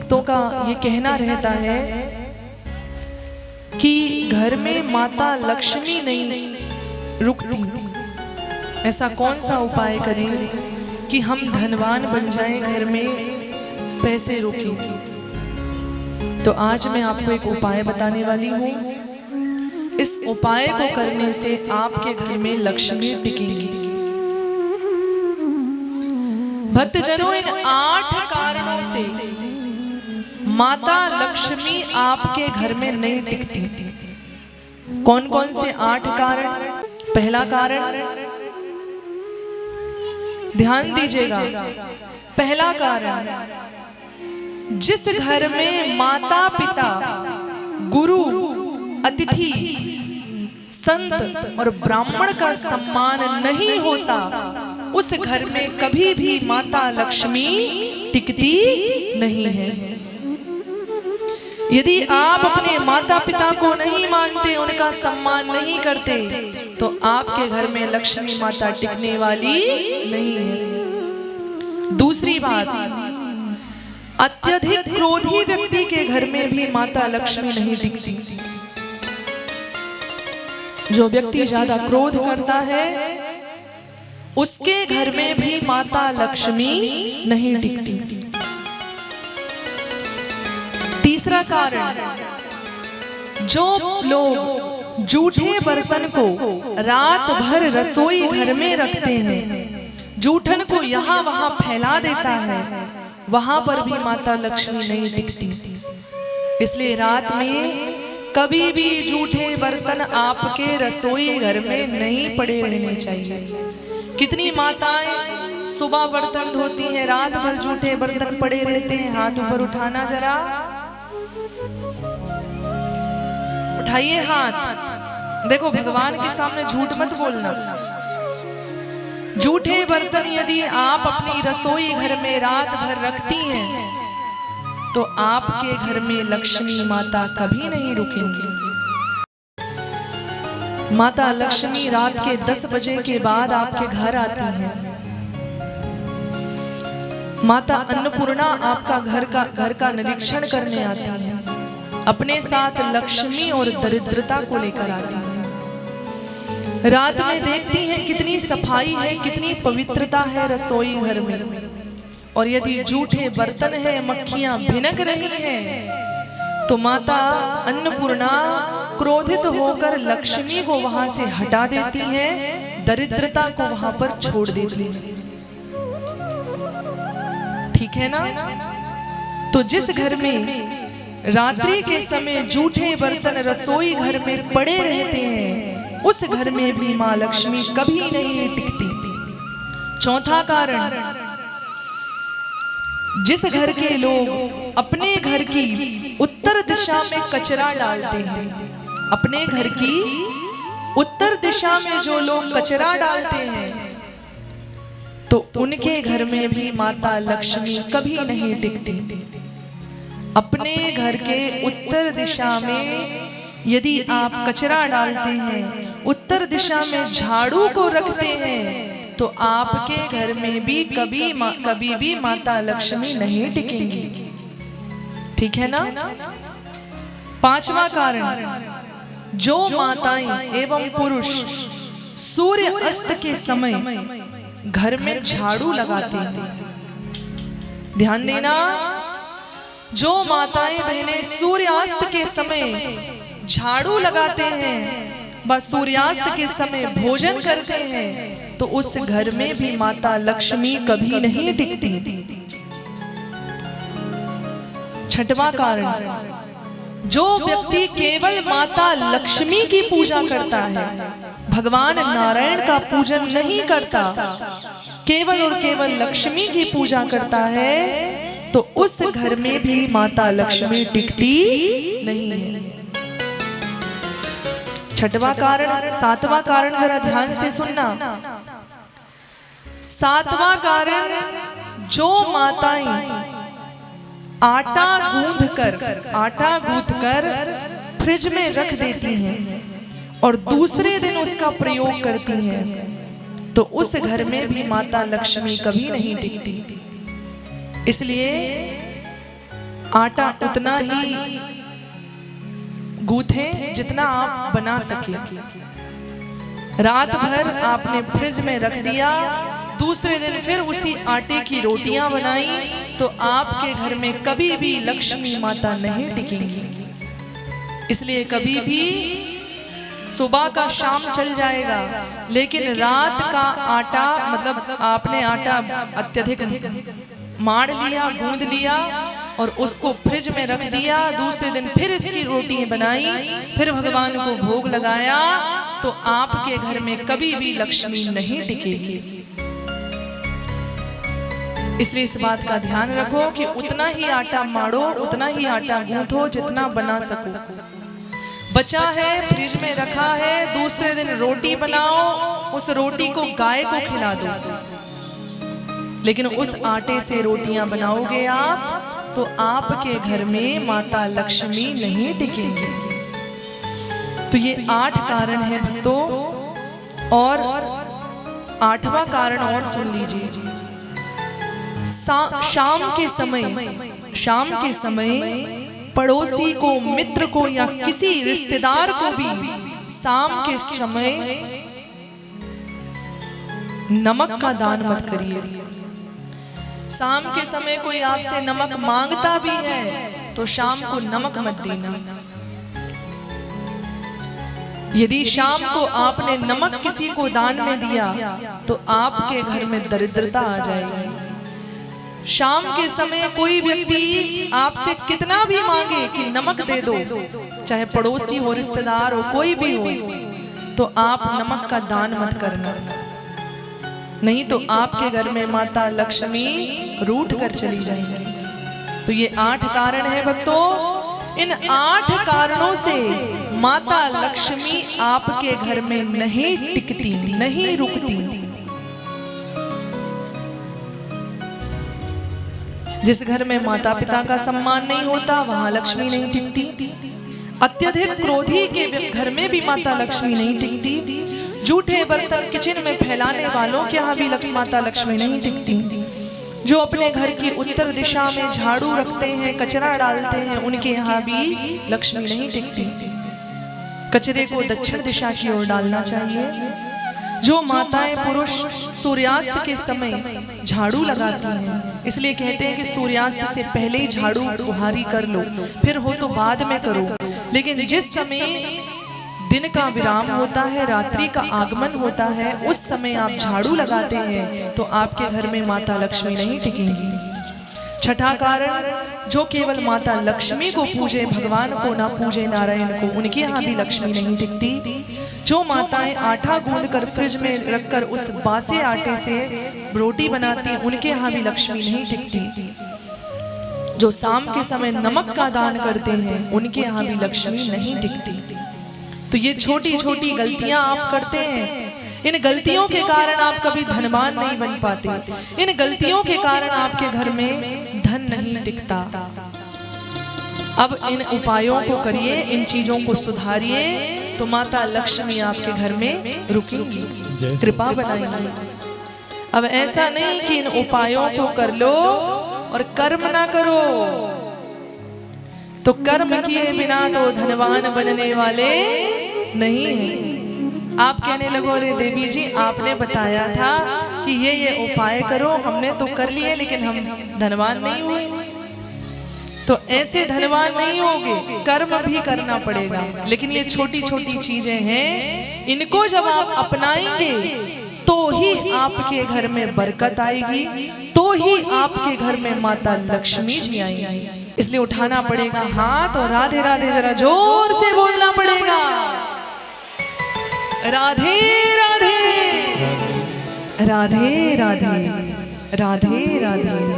भक्तों का ये कहना रहता है कि घर में माता लक्ष्मी नहीं रुकती। ऐसा कौन सा उपाय करें कि हम धनवान बन जाएं, घर में पैसे रुकें। तो आज मैं आपको एक उपाय बताने वाली हूँ। इस उपाय को करने से आपके घर में लक्ष्मी टिकेंगी। भक्तजनों, इन 8 कारणों से माता लक्ष्मी आपके घर में नहीं टिकती। कौन कौन से 8 कारण? पहला कारण, ध्यान दीजिएगा। पहला कारण, जिस घर में माता पिता, गुरु, अतिथि, संत और ब्राह्मण का सम्मान नहीं होता, उस घर में कभी भी माता लक्ष्मी टिकती नहीं है। यदि आप अपने माता पिता को नहीं मानते, उनका सम्मान नहीं करते, तो आपके घर में लक्ष्मी माता टिकने वाली नहीं है। दूसरी बात, अत्यधिक क्रोधी व्यक्ति के घर में भी माता लक्ष्मी नहीं टिकती। जो व्यक्ति ज्यादा क्रोध करता है, उसके घर में भी माता लक्ष्मी नहीं टिकती। तीसरा कारण, जो लोग जूठे बर्तन को रात भर रसोई घर में रखते हैं, जूठन को यहाँ वहां फैला देता है, वहां पर भी माता लक्ष्मी नहीं टिकती। इसलिए रात में कभी भी जूठे बर्तन आपके रसोई घर में नहीं पड़े रहने चाहिए। कितनी माताएं सुबह बर्तन धोती हैं, रात भर जूठे बर्तन पड़े रहते हैं। हाथ ऊपर उठाना जरा, उठाइए हाथ। देखो, भगवान के सामने झूठ मत बोलना। जूठे बर्तन यदि आप अपनी रसोई घर में रात भर रखती हैं, तो आपके घर में लक्ष्मी माता कभी नहीं रुकेंगी। माता लक्ष्मी रात के 10 बजे के बाद आपके घर आती हैं। माता अन्नपूर्णा आपका घर का निरीक्षण करने आती हैं। अपने साथ लक्ष्मी और दरिद्रता को लेकर आती हैं। रात में देखती हैं कितनी सफाई है, कितनी पवित्रता है रसोई घर में। और यदि जूठे बर्तन है, मक्खियां भिनक रही हैं, तो माता अन्नपूर्णा क्रोधित होकर लक्ष्मी को वहां से हटा देती है, दरिद्रता को वहां पर छोड़ देती है। ठीक है ना? तो जिस घर में रात्रि के समय जूठे बर्तन रसोई घर में पड़े रहते हैं, उस घर में भी मां लक्ष्मी कभी नहीं टिकती। चौथा कारण, जिस घर के लोग अपने घर की उत्तर दिशा में कचरा डालते हैं, अपने घर की उत्तर दिशा में जो लोग कचरा डालते हैं, तो उनके घर में भी माता लक्ष्मी कभी नहीं टिकती। अपने घर के उत्तर दिशा में यदि आप कचरा डालते हैं, उत्तर दिशा में झाड़ू को रखते हैं, तो आपके घर में भी कभी भी माता लक्ष्मी नहीं टिकेंगी। ठीक है ना? पांचवा कारण, जो माताएं एवं पुरुष सूर्य अस्त के समय घर में झाड़ू लगाते हैं, ध्यान देना, जो माताएं बहनें सूर्यास्त के समय झाड़ू लगाते हैं, बस सूर्यास्त के समय भोजन करते हैं, तो उस घर में भी माता लक्ष्मी कभी नहीं टिकती। छठवां कारण, जो व्यक्ति केवल माता लक्ष्मी की पूजा करता है, भगवान नारायण का पूजन नहीं करता, केवल और केवल लक्ष्मी की पूजा करता है, तो उस घर में भी माता लक्ष्मी टिकती नहीं है। छठवां कारण। सातवां कारण जरा ध्यान से सुनना। सातवां कारण, जो माताएं आटा गूंथ कर फ्रिज में रख देती हैं और दूसरे दिन उसका प्रयोग करती हैं, तो उस घर में भी माता लक्ष्मी कभी नहीं टिकती। इसलिए आटा उतना ही गूंथें जितना आप बना सके। रात भर आपने फ्रिज में रख दिया, दूसरे दिन फिर उसी आटे की रोटियां बनाई, तो आपके घर में कभी भी लक्ष्मी माता नहीं टिकेंगी। इसलिए कभी भी सुबह का शाम चल जाएगा, लेकिन रात का आटा मतलब आपने आटा अत्यधिक मार लिया, गूंद लिया और उसको फ्रिज में रख दिया, दूसरे दिन फिर इसकी रोटियां बनाई, फिर भगवान को भोग लगाया, तो आपके घर में कभी भी लक्ष्मी नहीं टिकेगी। इसलिए इस बात का ध्यान रखो कि उतना ही आटा मारो, उतना ही आटा गूंथो जितना बना सको। बचा है, फ्रिज में रखा है, दूसरे दिन रोटी बनाओ, उस रोटी को गाय को खिला दो, लेकिन उस आटे से रोटियां बनाओगे आप तो आपके घर में माता लक्ष्मी नहीं टिकेंगी। तो ये 8 कारण है भक्तों, और 8वां कारण और सुन लीजिए। शाम के समय पड़ोसी को, मित्र को या किसी रिश्तेदार को भी शाम के समय नमक का दान मत करिए। शाम के समय कोई आपसे नमक मांगता भी है तो शाम को नमक मत देना। यदि शाम को आपने नमक किसी को दान में दिया तो आपके घर में दरिद्रता आ जाएगी। शाम के समय कोई व्यक्ति आपसे कितना भी मांगे कि नमक दे दो, चाहे पड़ोसी हो, रिश्तेदार हो, कोई भी हो, तो आप नमक का दान मत करना, नहीं तो आपके घर में माता लक्ष्मी रूठ कर चली जाएगी। तो ये 8 कारण है भक्तों। इन 8 कारणों से माता लक्ष्मी आपके घर में नहीं टिकती, नहीं रुकती। जिस घर में माता पिता का सम्मान नहीं होता वहां लक्ष्मी नहीं टिकती। अत्यधिक क्रोधी के घर में भी माता लक्ष्मी नहीं टिकती। झूठे बर्तन किचन में फैलाने वालों के यहाँ भी माता लक्ष्मी नहीं टिकती। जो अपने घर की उत्तर दिशा में झाड़ू रखते हैं, कचरा डालते हैं, उनके यहाँ भी लक्ष्मी नहीं टिकती। कचरे को दक्षिण दिशा की ओर डालना चाहिए। जो माताएं पुरुष सूर्यास्त के समय झाड़ू लगाती हैं, इसलिए कहते हैं कि सूर्यास्त से पहले ही झाड़ू बुहारी कर लो, फिर हो तो बाद में करो। लेकिन जिस समय दिन का विराम होता है, रात्रि का आगमन होता है, उस समय आप झाड़ू लगाते हैं तो आपके घर में माता लक्ष्मी नहीं टिकेंगी। छठा कारण, जो केवल माता लक्ष्मी को पूजे, भगवान को ना पूजे, नारायण को, उनके यहाँ भी लक्ष्मी नहीं टिकती। जो माताएं आटा गूंद कर फ्रिज में रखकर उस बासे आटे से रोटी बनाती, उनके यहाँ भी लक्ष्मी नहीं टिकती। जो शाम के समय नमक का दान करते हैं, उनके यहाँ भी लक्ष्मी नहीं टिकती। तो ये छोटी छोटी गलतियां आप करते हैं, इन गलतियों के कारण आप कभी धनवान नहीं बन पाते। इन गलतियों के कारण आपके घर में धन नहीं टिकता। अब इन उपायों को करिए, इन चीजों को सुधारिए, तो माता लक्ष्मी आपके घर में रुकेंगी, कृपा बनाएंगी। अब ऐसा नहीं कि इन उपायों को कर लो और कर्म ना करो। तो कर्म किए बिना तो धनवान बनने वाले नहीं है। आप कहने लगो, अरे देवी जी आपने बताया था कि ये उपाय करो, हमने तो कर लिए लेकिन हम धनवान नहीं हुए। तो ऐसे धनवान नहीं होगे, कर्म भी करना पड़ेगा। लेकिन ये छोटी छोटी चीजें हैं, इनको जब आप अपनाएंगे तो ही आपके घर में बरकत आएगी, तो ही आपके घर में माता लक्ष्मी जी आएंगी। इसलिए उठाना पड़ेगा हाथ और राधे राधे जरा जोर से बोलना पड़ेगा। राधे राधे, राधे राधे, राधे राधे।